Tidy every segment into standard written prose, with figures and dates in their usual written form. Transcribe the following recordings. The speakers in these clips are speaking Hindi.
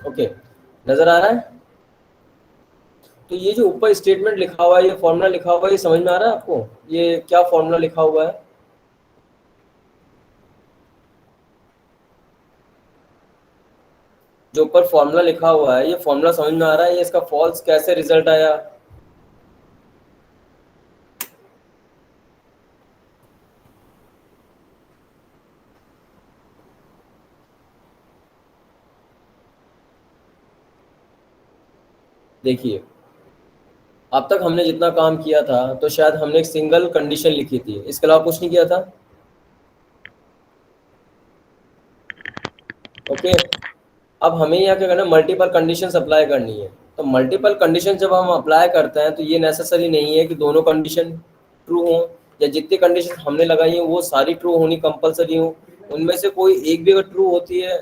ओके, नजर आ रहा है? तो ये जो ऊपर स्टेटमेंट लिखा हुआ है, ये फॉर्मूला लिखा हुआ है, ये समझ में आ रहा है आपको? ये क्या फॉर्मूला लिखा हुआ है? जो ऊपर फॉर्मूला लिखा हुआ है, ये फॉर्मूला समझ में आ रहा है? ये इसका फॉल्स कैसे रिजल्ट आया? देखिए, अब तक हमने जितना काम किया था, तो शायद हमने एक सिंगल कंडीशन लिखी थी, इसके अलावा कुछ नहीं किया था। ओके, अब हमें यहाँ क्या करना है, मल्टीपल कंडीशंस अप्लाई करनी है। तो मल्टीपल कंडीशन जब हम अप्लाई करते हैं, तो ये नेसेसरी नहीं है कि दोनों कंडीशन ट्रू हों, या जितनी कंडीशन हमने लगाई हैं वो सारी ट्रू होनी कंपलसरी हो। उनमें से कोई एक भी अगर ट्रू होती है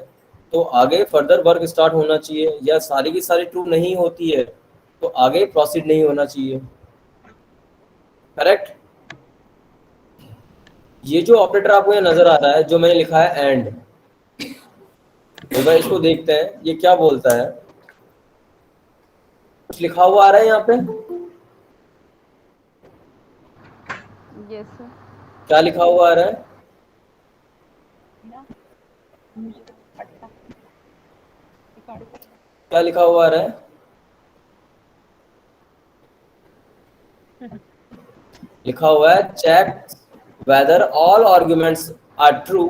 तो आगे फर्दर वर्क स्टार्ट होना चाहिए, या सारी की सारी ट्रू नहीं होती है तो आगे प्रोसीड नहीं होना चाहिए। करेक्ट? ये जो ऑपरेटर आपको यहाँ नजर आ रहा है, जो मैंने लिखा है एंड, एक बार इसको देखते हैं ये क्या बोलता है। कुछ लिखा हुआ आ रहा है यहाँ पे? Yes sir. क्या लिखा हुआ आ रहा है? क्या लिखा हुआ आ रहा है? लिखा हुआ है check whether all arguments are true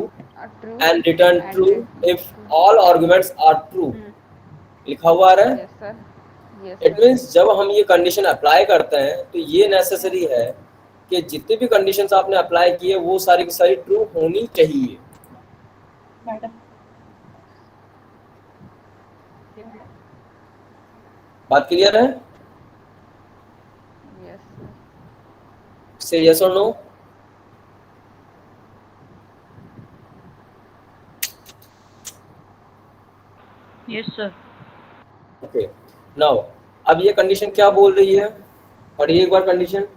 true and return and true if all arguments are true. लिखा हुआ आ रहा है। Yes sir. Yes it sir. Means जब हम ये कंडीशन अप्लाई करते हैं तो ये नेसेसरी है कि जितनी भी कंडीशंस आपने अप्लाई की है वो सारी की सारी ट्रू होनी चाहिए। बात क्लियर है? Yes sir. से यस और no? Yes sir. Okay, now अब ये कंडीशन क्या बोल रही है, पढ़िए एक बार कंडीशन।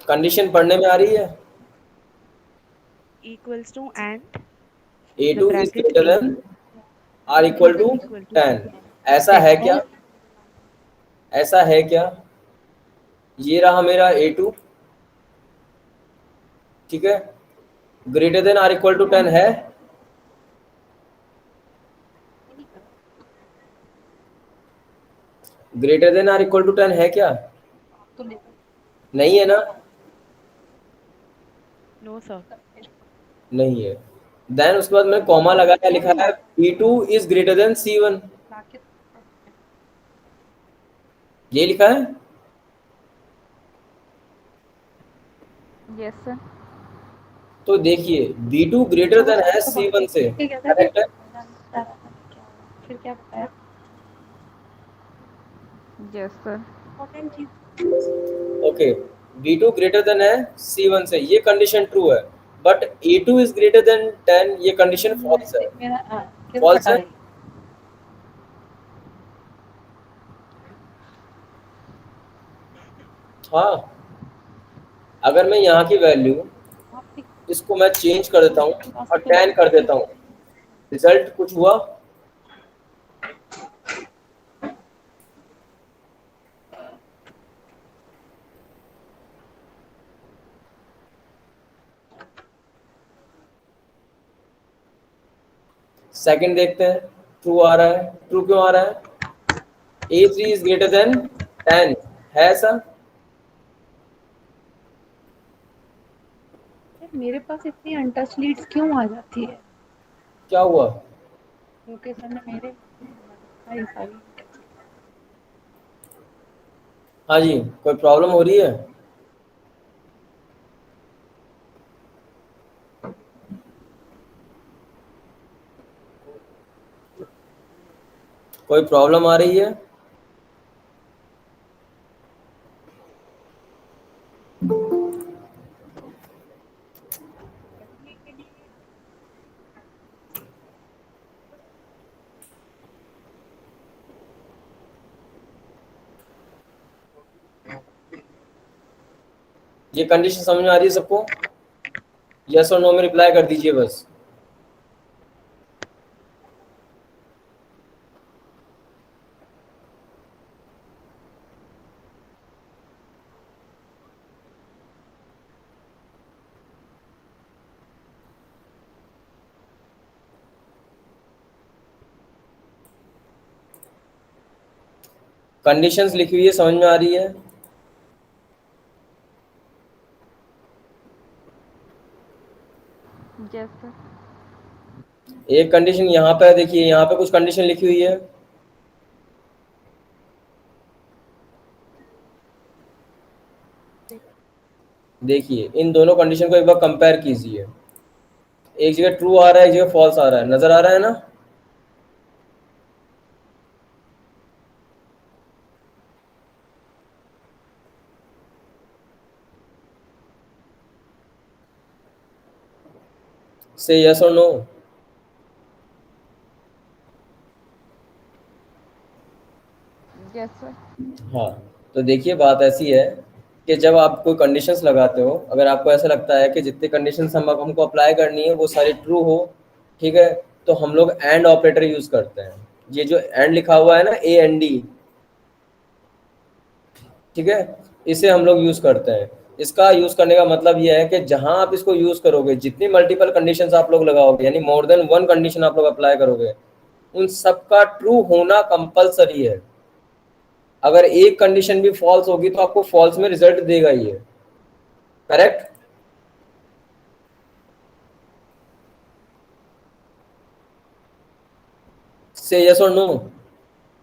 कंडीशन पढ़ने में आ रही है? Equals to and A the to is bracket greater A than or equal to equal to 10। ऐसा है 10. क्या? ऐसा है क्या? ये रहा मेरा A2, ठीक है, greater than or equal to 10 है? Greater than or equal to 10 है क्या? नहीं है ना? No sir. नहीं है। देन उसके बाद मैंने कॉमा लगाया, लिखा है B2 is greater than C1। ये लिखा है। Yes sir. तो देखिए B2 ग्रेटर देन है C1 से, करेक्ट है? Yes sir. Okay, B2 greater than है C1 से, ये कंडीशन ट्रू है। But A2 is greater than 10, ये कंडीशन फॉल्स है। फॉल्स है। हाँ, अगर मैं यहाँ की वैल्यू इसको मैं चेंज कर देता हूँ और 10 कर देता हूँ, रिजल्ट कुछ हुआ? सेकंड देखते हैं, ट्रू आ रहा है। ट्रू क्यों आ रहा है? A3 इज ग्रेटर देन 10 है ऐसा? मेरे पास इतनी अनटच लीड्स क्यों आ जाती है? क्या हुआ? क्योंकि सर ने मेरे सारी सारी हाँ जी, कोई प्रॉब्लम हो रही है? कोई प्रॉब्लम आ रही है? ये कंडीशन समझ में आ रही है सबको? यस और नो में रिप्लाई कर दीजिए बस। कंडीशंस लिखी हुई है, समझ में आ रही है? Yes sir. एक कंडीशन यहाँ पे देखिए, यहाँ पे कुछ कंडीशन लिखी हुई है। देखिए इन दोनों कंडीशन को एक बार कंपेयर कीजिए। एक जगह ट्रू आ रहा है, एक जगह फॉल्स आ रहा है, नजर आ रहा है ना? से यस और नो। Yes sir. हाँ, तो देखिए बात ऐसी है कि जब आप कोई कंडीशंस लगाते हो, अगर आपको ऐसा लगता है कि जितने कंडीशंस हमको अप्लाई करनी है वो सारी ट्रू हो, ठीक है, तो हम लोग एंड ऑपरेटर यूज करते हैं। ये जो एंड लिखा हुआ है ना, AND, ठीक है, इसे हम लोग यूज करते हैं। इसका यूज करने का मतलब ये है कि जहां आप इसको यूज करोगे, जितनी मल्टीपल कंडीशंस आप लोग लगाओगे, यानी मोर देन वन कंडीशन आप लोग अप्लाई करोगे, उन सबका ट्रू होना कंपलसरी है। अगर एक कंडीशन भी फॉल्स होगी तो आपको फॉल्स में रिजल्ट देगा ही है। करेक्ट? से यस और no?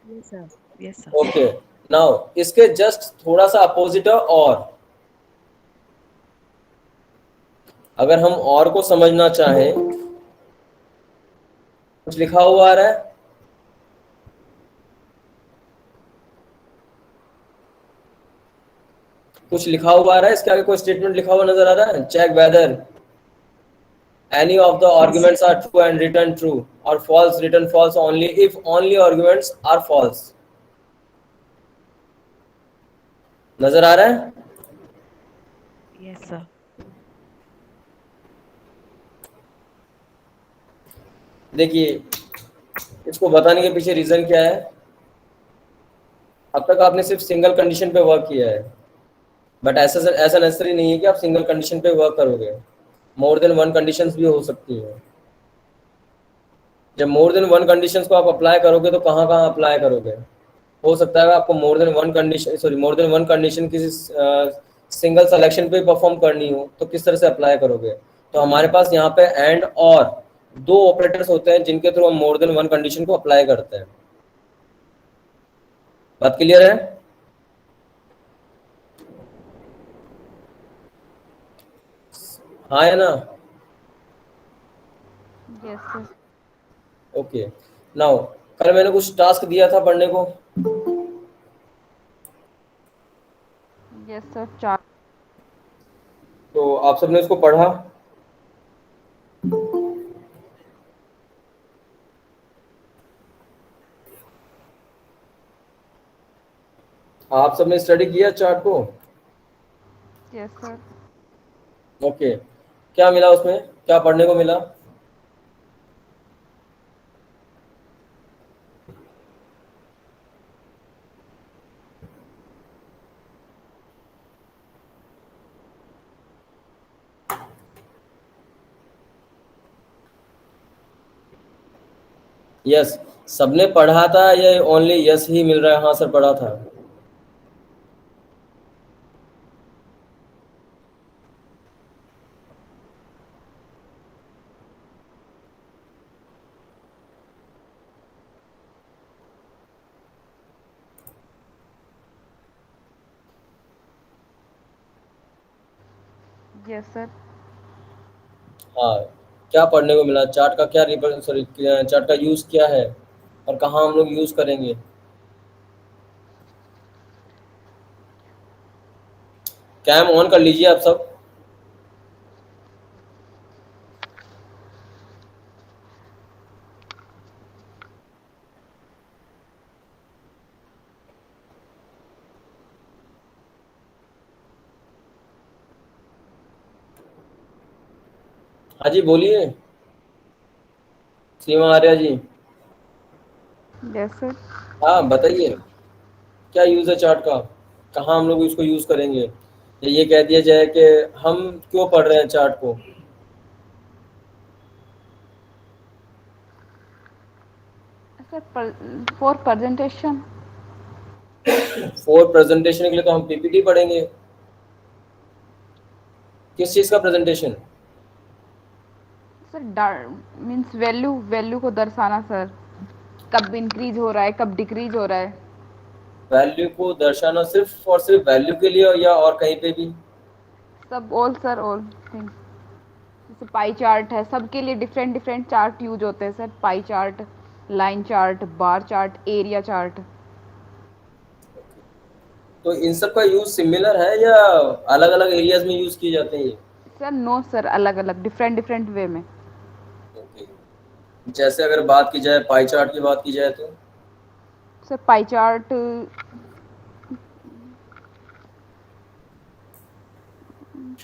Yes, sir. Yes, sir. Okay, now इसके जस्ट थोड़ा सा अपोजिट है और। अगर हम और को समझना चाहें, कुछ लिखा हुआ आ रहा है, कुछ लिखा हुआ आ रहा है, इसके आगे कोई स्टेटमेंट लिखा हुआ नजर आ रहा है? Check whether any of the arguments are true and return true, or false return false only if only arguments are false। नजर आ रहा है? Yes, sir. देखिए इसको बताने के पीछे रीजन क्या है। अब तक आपने सिर्फ सिंगल कंडीशन पे वर्क किया है, बट ऐसा ऐसा नेसेसरी नहीं है कि आप सिंगल कंडीशन पे वर्क करोगे। मोर देन वन कंडीशंस भी हो सकती हैं। जब मोर देन वन कंडीशंस को आप अप्लाई करोगे तो कहाँ कहाँ अप्लाई करोगे? हो सकता है आपको मोर देन वन कंडीशन किसी सिंगल सिलेक्शन पे परफॉर्म करनी हो, तो किस तरह से अप्लाई करोगे? तो हमारे पास यहाँ पे एंड और दो ऑपरेटर्स होते हैं जिनके थ्रू हम मोर देन वन कंडीशन को अप्लाई करते हैं। बात क्लियर है? हाँ है ना? Yes sir. ओके, नाउ कल मैंने कुछ टास्क दिया था पढ़ने को, यस सर। चार। तो आप सबने उसको पढ़ा? आप सबने स्टडी किया चार्ट को? Yes sir. ओके, क्या मिला उसमें, क्या पढ़ने को मिला? यस, सबने पढ़ा था या ओनली यस ही मिल रहा है? हाँ सर पढ़ा था। Yes sir. हाँ, क्या पढ़ने को मिला? चार्ट का क्या सॉरी, चार्ट का यूज क्या है और कहाँ हम लोग यूज करेंगे? कैम ऑन कर लीजिए आप सब। हाँ जी बोलिए, सीमा आर्या जी। Yes sir. हाँ बताइए, क्या यूज़ है चार्ट का, कहाँ हम लोग इसको यूज़ करेंगे, या ये कह दिया जाए कि हम क्यों पढ़ रहे हैं चार्ट को। Sir for presentation. For presentation के लिए तो हम पीपीटी पढ़ेंगे। किस चीज़ का presentation? Sir means value value को दर्शाना सर, कब इंक्रीज हो रहा है कब डिक्रीज हो रहा है। वैल्यू को दर्शाना सिर्फ और सिर्फ वैल्यू के लिए, या और कहीं पे भी? सब ऑल सर, ऑल थिंग्स। जैसे पाई चार्ट है, सबके लिए डिफरेंट डिफरेंट चार्ट यूज होते हैं sir. Pie chart, line chart, bar chart, area chart. तो इन सब का यूज़ सिमिलर है या अलग अलग एरियाज में यूज़ किए जाते हैं ये? सर नो सर, अलग अलग डिफरेंट डिफरेंट वे में। ओके। जैसे अगर बात की जाए, पाई चार्ट की बात की जाए तो? Sir pie chart,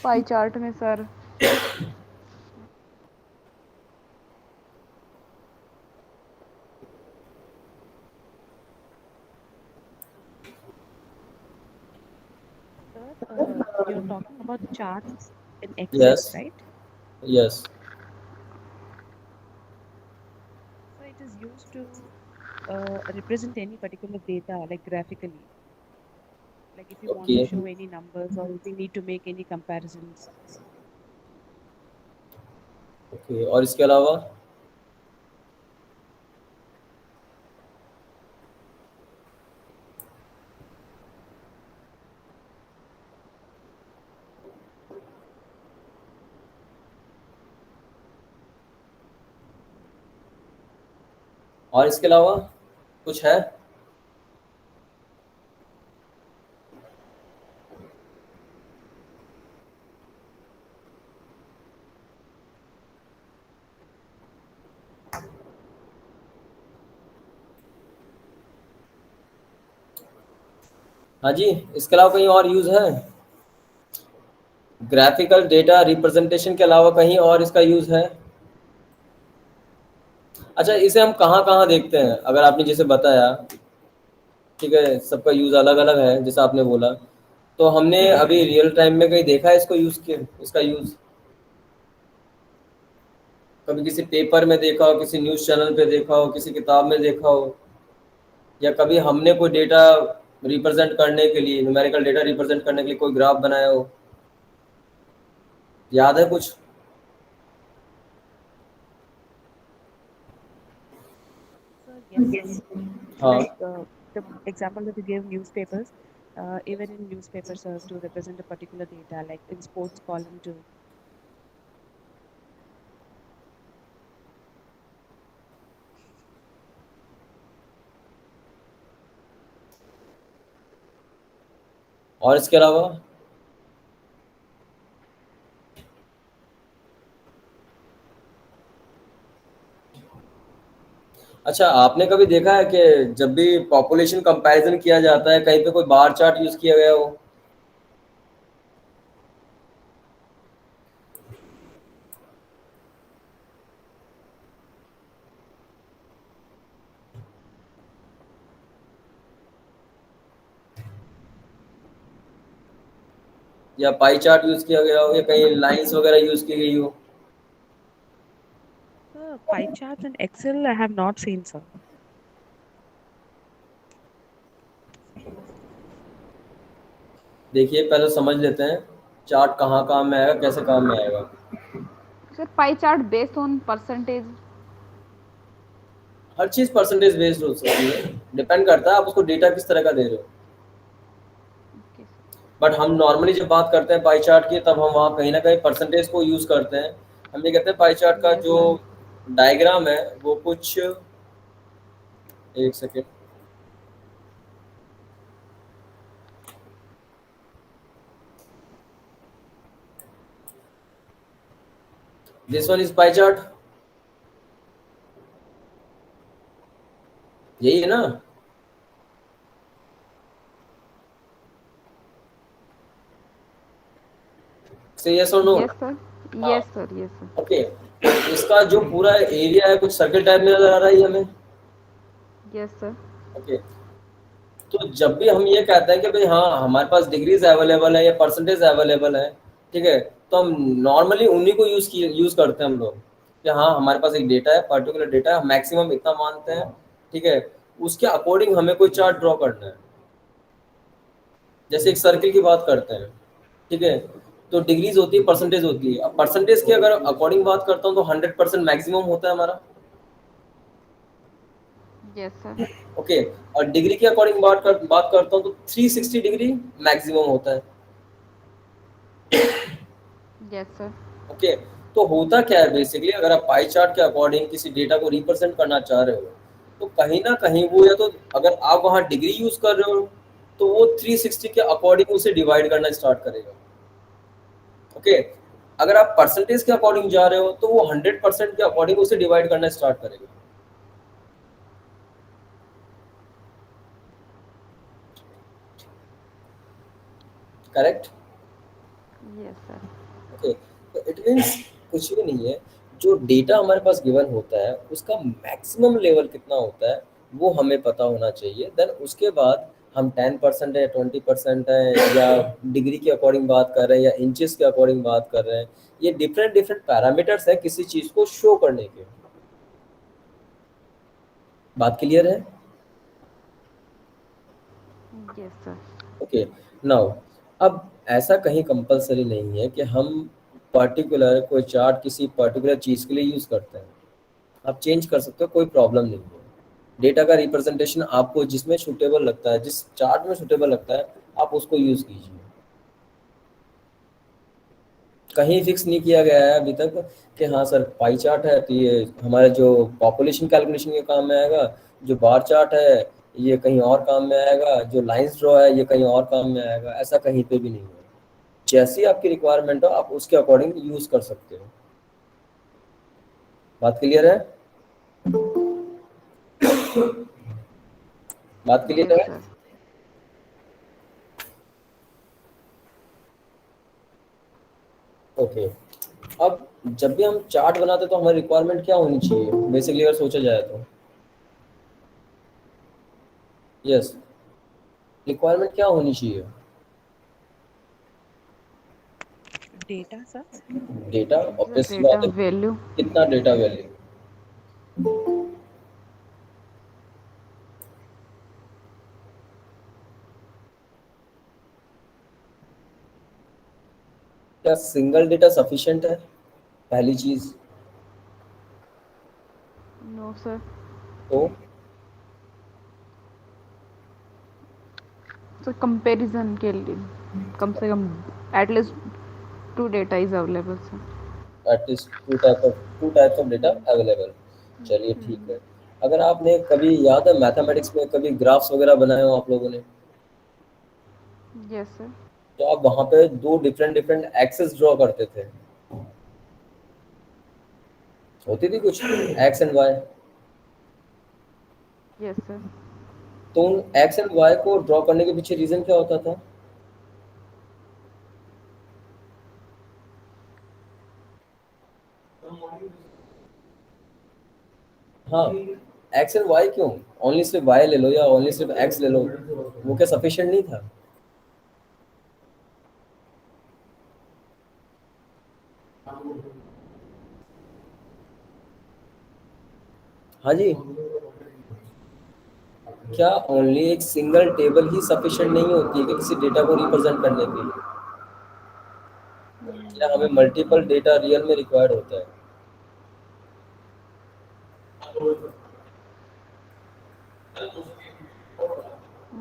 pie chart में sir Sir, you're talking about charts in Excel, yes, right? Yes. So it is used to represent any particular data, like graphically. Like if you want okay, to show any numbers or if you need to make any comparisons. Okay. और इसके अलावा? और इसके अलावा कुछ है? हाँ जी, इसके अलावा कहीं और यूज़ है? ग्राफिकल डेटा रिप्रेजेंटेशन के अलावा कहीं और इसका यूज़ है? अच्छा, इसे हम कहाँ कहाँ देखते हैं, अगर आपने जैसे बताया, ठीक है, सबका यूज़ अलग अलग है जैसा आपने बोला, तो हमने अभी रियल टाइम में कहीं देखा है इसको यूज़ के, इसका यूज़? कभी किसी पेपर में देखा हो, किसी न्यूज़ चैनल पे देखा हो, किसी किताब में देखा हो, या कभी हमने कोई डेटा रिप्रेजेंट करने के लिए, न्यूमेरिकल डेटा रिप्रेजेंट करने के लिए कोई ग्राफ बनाया हो, याद है कुछ? So yes, हाँ। like the example that you gave newspapers, even in newspapers to represent a particular data, like in sports column too. और इसके अलावा? अच्छा, आपने कभी देखा है कि जब भी पॉपुलेशन कंपैरिजन किया जाता है, कहीं पे कोई बार चार्ट यूज़ किया गया हो? या पाई चार्ट यूज़ किया गया हो, या कहीं लाइंस वगैरह यूज़ की गई हो? Pie charts in Excel I have not seen, sir. देखिए, पहले समझ लेते हैं चार्ट कहाँ काम में आएगा, कैसे काम में आएगा। Sir pie chart based on percentage. Her cheese percentage based हो सकती है, डिपेंड करता है आप उसको डेटा किस तरह का दे रहे हो। ओके बट हम नॉर्मली जब बात करते हैं पाई चार्ट की, तब हम वहाँ कहीं ना कहीं परसेंटेज को यूज़ करते हैं। हम ये कहते हैं पाई चार्ट का यस जो सर। डायग्राम है वो कुछ, एक second, this one is pie chart, यही है ना? से यस और no? Yes sir. Yes sir, yes sir. Okay, तो इसका जो पूरा एरिया है कुछ सर्कल टाइप में नजर आ रहा है ये हमें। Yes sir. ओके, तो जब भी हम ये कहते हैं कि भाई हाँ हमारे पास डिग्रीज अवेलेबल है या परसेंटेज अवेलेबल है, ठीक है, तो हम नॉर्मली उन्हीं को यूज करते हैं हम लोग कि हाँ हमारे पास एक डेटा है, पर्टिकुलर डेटा है, मैक्सिमम इतना मानते हैं, ठीक है, उसके अकॉर्डिंग हमें कोई चार्ट ड्रॉ करना है। जैसे एक सर्किल की बात करते हैं, ठीक है, तो डिग्रीज होती है, परसेंटेज होती है। अब परसेंटेज की अगर अकॉर्डिंग बात करता हूँ तो 100% मैक्सिमम होता है हमारा। Yes sir. ओके, और डिग्री के अकॉर्डिंग बात करता हूँ तो 360 डिग्री मैक्सिमम होता है। Yes sir. ओके, तो होता क्या है बेसिकली, अगर आप पाई चार्ट के अकॉर्डिंग किसी डेटा को रिप्रेजेंट करना चाह रहे हो तो कहीं ना कहीं वो, या तो अगर आप वहाँ डिग्री यूज कर रहे हो तो वो 360 के अकॉर्डिंग उसे डिवाइड करना स्टार्ट करेगा। ओके, अगर आप परसेंटेज के अकॉर्डिंग जा रहे हो तो वो 100% के अकॉर्डिंग उसे डिवाइड करना स्टार्ट करेगा। करेक्ट। Yes sir. ओके, तो इट मीन्स कुछ भी नहीं है, जो डेटा हमारे पास गिवन होता है उसका मैक्सिमम लेवल कितना होता है वो हमें पता होना चाहिए। देन उसके बाद हम 10% है, 20% है, या डिग्री के अकॉर्डिंग बात कर रहे हैं या इंचेस के अकॉर्डिंग बात कर रहे हैं, ये डिफरेंट डिफरेंट पैरामीटर्स है किसी चीज़ को शो करने के। बात क्लियर है? Yes sir. ओके, नाउ अब ऐसा कहीं कंपलसरी नहीं है कि हम पर्टिकुलर कोई चार्ट किसी पर्टिकुलर चीज़ के लिए यूज़ करते हैं। आप चेंज कर सकते हो, कोई प्रॉब्लम नहीं है। डेटा का रिप्रेजेंटेशन आपको जिसमें सूटेबल लगता है, जिस चार्ट में सूटेबल लगता है, आप उसको यूज़ कीजिए। कहीं फिक्स नहीं किया गया है अभी तक कि हाँ सर पाई चार्ट है तो ये हमारे जो पॉपुलेशन कैलकुलेशन के काम में आएगा, जो बार चार्ट है ये कहीं और काम में आएगा, जो लाइंस ड्रॉ है ये कहीं और काम में आएगा, ऐसा कहीं पे भी नहीं है। जैसी आपकी रिक्वायरमेंट हो आप उसके अकॉर्डिंग यूज़ कर सकते हो। बात क्लियर है? बात क्लियर यस है? सर। ओके, अब जब भी हम चार्ट बनाते हैं तो हमारी रिक्वायरमेंट क्या होनी चाहिए बेसिकली अगर सोचा जाए तो? यस, रिक्वायरमेंट क्या होनी चाहिए? Data, sir. Data, sir obviously data बात है। वैल्यू। कितना डेटा वैल्यू? क्या सिंगल डेटा सफिशिएंट है? पहली चीज। No sir. तो सर कंपैरिजन के लिए कम से कम at least 2 data is available sir. At least two types of data available. चलिए ठीक है। अगर आपने कभी, याद है मैथमेटिक्स में कभी ग्राफ्स वगैरह बनाए हो आप लोगों ने, यस सर। तो आप वहां पे दो डिफरेंट डिफरेंट एक्सेस ड्रॉ करते थे, होती थी कुछ X and Y. Yes sir. तो उन एक्स एंड वाई को ड्रॉ करने के पीछे रीजन क्या होता था? हाँ, एक्स एंड वाई क्यों? ओनली सिर्फ वाई ले लो या ओनली सिर्फ एक्स ले लो, वो क्या सफिशिएंट नहीं था? हाँ जी, क्या ओनली एक सिंगल टेबल ही सफिशिएंट नहीं होती है कि किसी डेटा को रिप्रेजेंट करने के लिए? क्या हमें मल्टीपल डेटा रियल में रिक्वायर्ड होता है?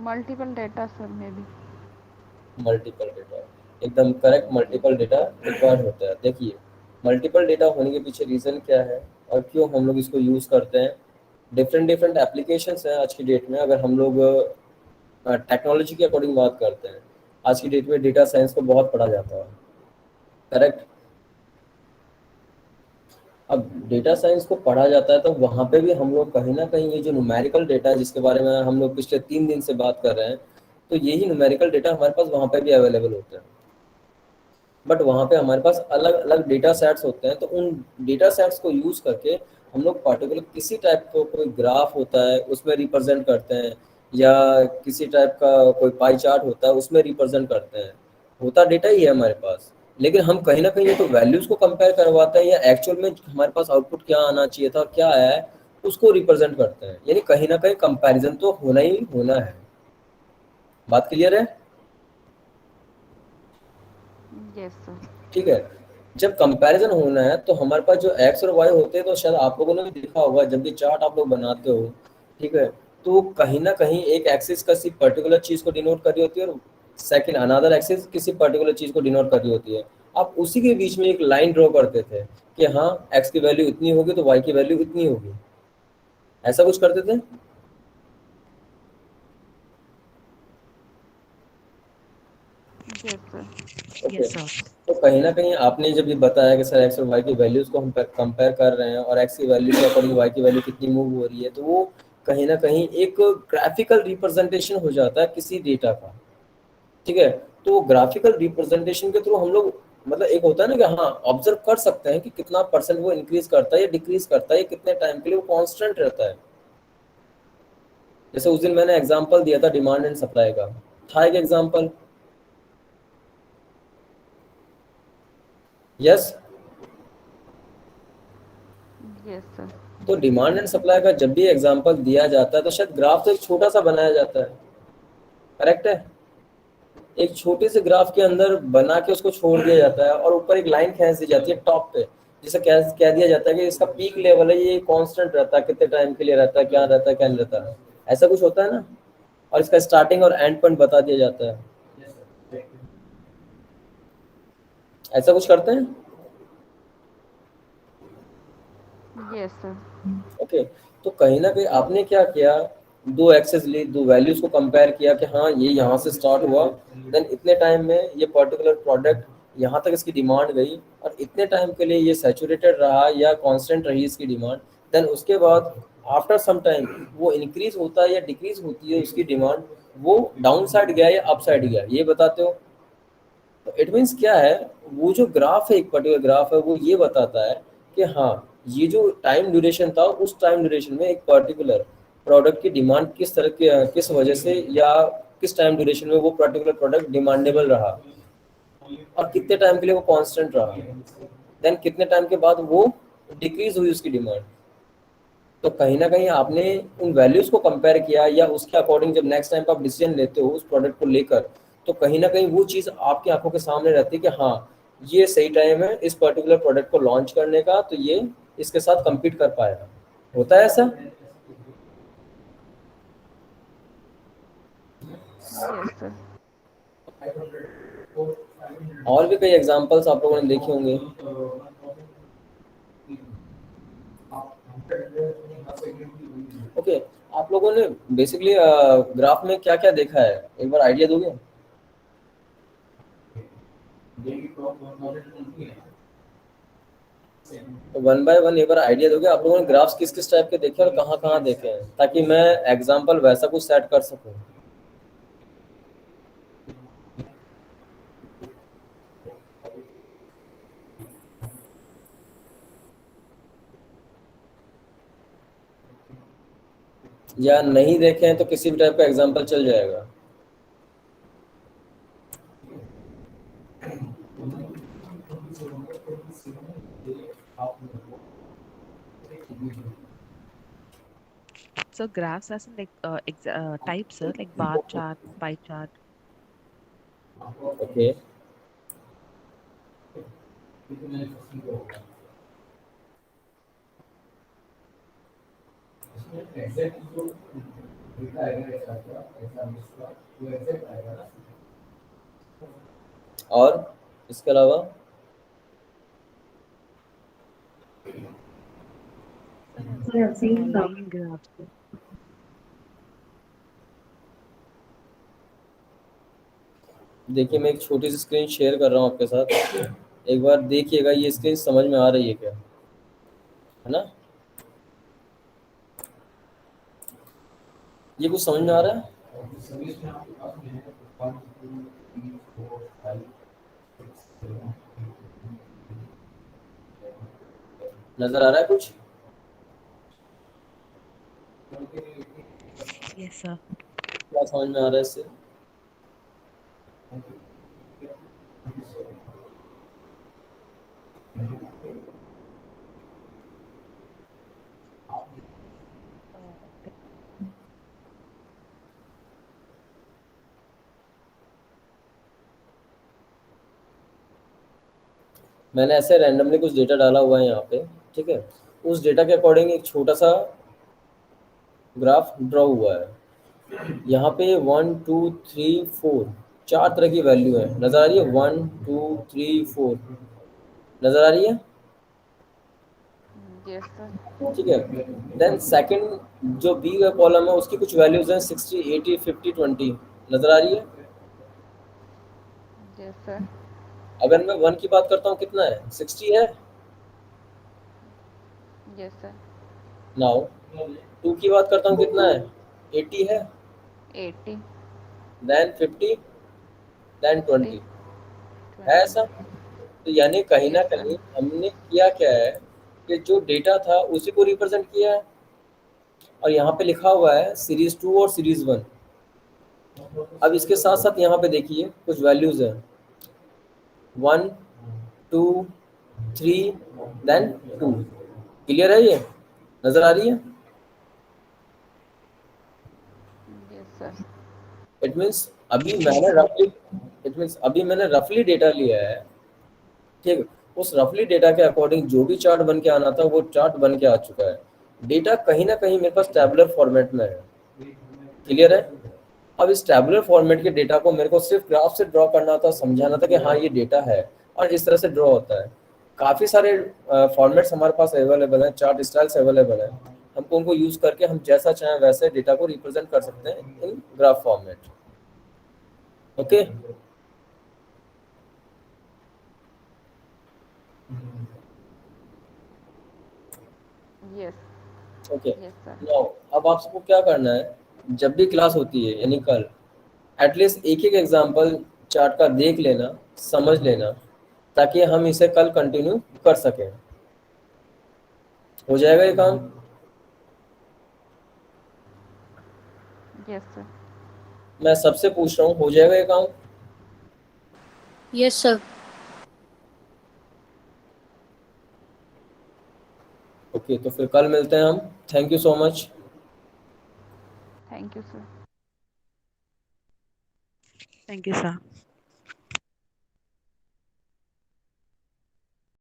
Multiple data sir may be. Multiple data, एकदम करेक्ट, मल्टीपल डेटा रिक्वायर्ड होता है। देखिए, मल्टीपल डेटा होने के पीछे रीज़न क्या है और क्यों हम लोग इसको यूज़ करते हैं? डिफरेंट डिफरेंट एप्लीकेशंस हैं आज की डेट में। अगर हम लोग टेक्नोलॉजी के अकॉर्डिंग बात करते हैं, आज की डेट में डेटा साइंस को बहुत पढ़ा जाता है। करेक्ट। अब डेटा साइंस को पढ़ा जाता है तो वहाँ पे भी हम लोग कहीं ना कहीं ये जो न्यूमेरिकल डेटा है जिसके बारे में हम लोग पिछले 3 दिन से बात कर रहे हैं, तो यही न्यूमेरिकल डेटा हमारे पास वहाँ पे भी अवेलेबल होता है। बट वहाँ पे हमारे पास अलग अलग डेटा सेट्स होते हैं, तो उन डेटा सेट्स को यूज़ करके हम लोग पर्टिकुलर किसी टाइप को कोई ग्राफ होता है उसमें रिप्रेजेंट करते हैं, या किसी टाइप का कोई पाई चार्ट होता है उसमें रिप्रेजेंट करते हैं। होता डेटा ही है हमारे पास, लेकिन हम कहीं ना कहीं ये तो वैल्यूज़ को कंपेयर करवाते हैं, या एक्चुअल में हमारे पास आउटपुट क्या आना चाहिए था और क्या आया है उसको रिप्रेजेंट करते हैं। यानी कहीं ना कहीं कंपैरिजन तो होना ही होना है। बात क्लियर है? Yes sir. ठीक है। जब कंपैरिजन होना है तो हमारे पास जो एक्स और वाई होते हैं, तो शायद आप लोगों ने भी देखा होगा जब भी चार्ट आप लोग बनाते हो, ठीक है, तो कहीं ना कहीं एक एक्सिस किसी पर्टिकुलर चीज़ को डिनोट कर रही होती है और सेकंड अनदर एक्सिस किसी पर्टिकुलर चीज़ को डिनोट कर रही होती है। आप उसी के बीच में एक लाइन ड्रॉ करते थे कि हाँ एक्स की वैल्यू इतनी होगी तो वाई की वैल्यू इतनी होगी, ऐसा कुछ करते थे। Yes sir. Okay. Yes, sir. तो कहीं न कहीं आपने जब ये बताया कि सर एक्स और वाई की वैल्यूज़ को हम कंपेयर कर रहे हैं और एक्स की वैल्यू के अकॉर्डिंग वाई की वैल्यू कितनी मूव हो रही है, तो वो कहीं न कहीं एक ग्राफ़िकल रिप्रेजेंटेशन हो जाता है किसी डेटा का, ठीक है? तो ग्राफ़िकल रिप्रेजेंटेशन के थ्रू हम लोग मतलब एक होता है ना कि हाँ, ऑब्ज़र्व कर सकते हैं कि कितना परसेंट वो इंक्रीज़ करता है या डिक्रीज़ करता है, या कितने टाइम के लिए वो कांस्टेंट रहता है। जैसे उस दिन मैंने एग्ज़ाम्पल दिया था डिमांड एंड सप्लाई का, था एक एग्ज़ाम्पल? यस? Yes sir. तो डिमांड एंड सप्लाई का जब भी एग्जांपल दिया जाता है तो शायद ग्राफ तो एक छोटा सा बनाया जाता है, करेक्ट है? एक छोटे से ग्राफ के अंदर बना के उसको छोड़ दिया जाता है और ऊपर एक लाइन खींच दी जाती है टॉप पे, जिसे कह दिया जाता है कि इसका पीक लेवल है, ये कांस्टेंट रहता है, कितने टाइम के लिए रहता है, क्या रहता है क्या नहीं रहता है, ऐसा कुछ होता है ना। और इसका स्टार्टिंग और एंड पॉइंट बता दिया जाता है, ऐसा कुछ करते हैं। Yes sir. ओके। तो कहीं ना कहीं आपने क्या किया, दो एक्सेस ली, दो वैल्यूज को कंपेयर किया कि हाँ ये यहाँ से स्टार्ट हुआ, देन इतने टाइम में ये पर्टिकुलर प्रोडक्ट यहाँ तक इसकी डिमांड गई और इतने टाइम के लिए ये सैचुरेटेड रहा या कांस्टेंट रही इसकी डिमांड, देन उसके बाद आफ्टर सम टाइम वो इंक्रीज होता है या डिक्रीज होती है उसकी डिमांड, वो डाउन साइड गया या अप साइड गया, ये बताते हो। तो इट मीन्स क्या है, वो जो ग्राफ है एक पर्टिकुलर ग्राफ है वो ये बताता है कि हाँ ये जो टाइम ड्यूरेशन था उस टाइम ड्यूरेशन में एक पर्टिकुलर प्रोडक्ट की डिमांड किस तरह के किस वजह से या किस टाइम ड्यूरेशन में वो पर्टिकुलर प्रोडक्ट डिमांडेबल रहा और कितने टाइम के लिए वो कांस्टेंट रहा, देन कितने टाइम के बाद वो डिक्रीज हुई उसकी डिमांड। तो कहीं ना कहीं आपने उन वैल्यूज को कंपेयर किया या उसके अकॉर्डिंग जब नेक्स्ट टाइम आप डिसीजन लेते हो उस प्रोडक्ट को लेकर, तो कहीं ना कहीं वो चीज़ आपकी आंखों के सामने रहती है कि हाँ ये सही टाइम है इस पर्टिकुलर प्रोडक्ट को लॉन्च करने का, तो ये इसके साथ compete कर पाएगा। होता है ऐसा? Yes sir. और भी कई एग्जांपल्स आप लोगों ने देखे होंगे। ओके। आप लोगों ने बेसिकली ग्राफ में क्या क्या देखा है, एक बार आइडिया दोगे? तो वन बाय वन एक बार आइडिया दोगे आप लोगों ने ग्राफ्स किस किस टाइप के देखे और कहाँ कहाँ देखे हैं, ताकि मैं एग्जांपल वैसा कुछ सेट कर सकूं। या नहीं देखे हैं तो किसी भी टाइप का एग्जांपल चल जाएगा। So graphs are some like types, sir, like bar chart, pie chart. Okay. और इसके अलावा So I've seen some. Line graphs. देखिए मैं एक छोटी सी स्क्रीन शेयर कर रहा हूँ आपके साथ, एक बार देखिएगा ये स्क्रीन समझ में आ रही है क्या, है ना? ये कुछ समझ में आ रहा है? नजर आ रहा है कुछ? Yes, sir. क्या समझ में आ रहा है इससे? Uh, मैंने ऐसे रैंडमली कुछ डेटा डाला हुआ है यहाँ पे, ठीक है। उस डेटा के अकॉर्डिंग एक छोटा सा ग्राफ ड्रॉ हुआ है। यहाँ पे 1 2 3 4 चार तरह की वैल्यू है, नजर आ रही है? 1 2 3 4 नजर आ रही है? Yes sir. ठीक है। देन सेकंड जो बी का कॉलम है उसकी कुछ वैल्यूज हैं 60 80 50 20 नजर आ रही है? Yes sir. अगर मैं 1 की बात करता हूँ कितना है? 60 है। Yes sir. नाउ 2 की बात करता हूँ कितना है? 80 है। 80, देन 50, देन 50, 20 है 20। ऐसा। तो यानी कहीं ना यस सर। कहीं हमने किया क्या है कि जो डेटा था उसी को रिप्रेजेंट किया है। और यहाँ पे लिखा हुआ है सीरीज 2 और सीरीज 1। अब इसके साथ साथ यहाँ पे देखिए कुछ वैल्यूज है, 1 2 3 देन 2। क्लियर है ये? नजर आ रही है? Yes sir. इट मीन्स अभी मैंने रफली डेटा लिया है, ठीक। उस रफली डेटा के अकॉर्डिंग जो भी चार्ट बन के आना था वो चार्ट बन के आ चुका है। डेटा कहीं ना कहीं मेरे पास टैबुलर फॉर्मेट में है। क्लियर है? अब इस टैबुलर फॉर्मेट के डेटा को मेरे को सिर्फ ग्राफ से ड्रॉ करना था, समझाना था कि हाँ ये डेटा है और इस तरह से ड्रॉ होता है। काफ़ी सारे फॉर्मेट्स हमारे पास अवेलेबल हैं, चार्ट स्टाइल्स अवेलेबल हैं। हमको उनको यूज़ करके हम जैसा चाहें वैसे डेटा को रिप्रेजेंट कर सकते हैं in graph format. Okay. Yes. Okay. Yes sir. Now अब आप सबको क्या करना है, जब भी क्लास होती है यानी कल, एटलीस्ट एक एक एग्जांपल चार्ट का देख लेना, समझ लेना, ताकि हम इसे कल कंटिन्यू कर सकें। हो जाएगा ये काम? Yes sir. मैं सबसे पूछ रहा हूँ, हो जाएगा ये काम? Yes, sir. ओके, तो फिर कल मिलते हैं हम। Thank you so much. Thank you sir. Thank you, sir.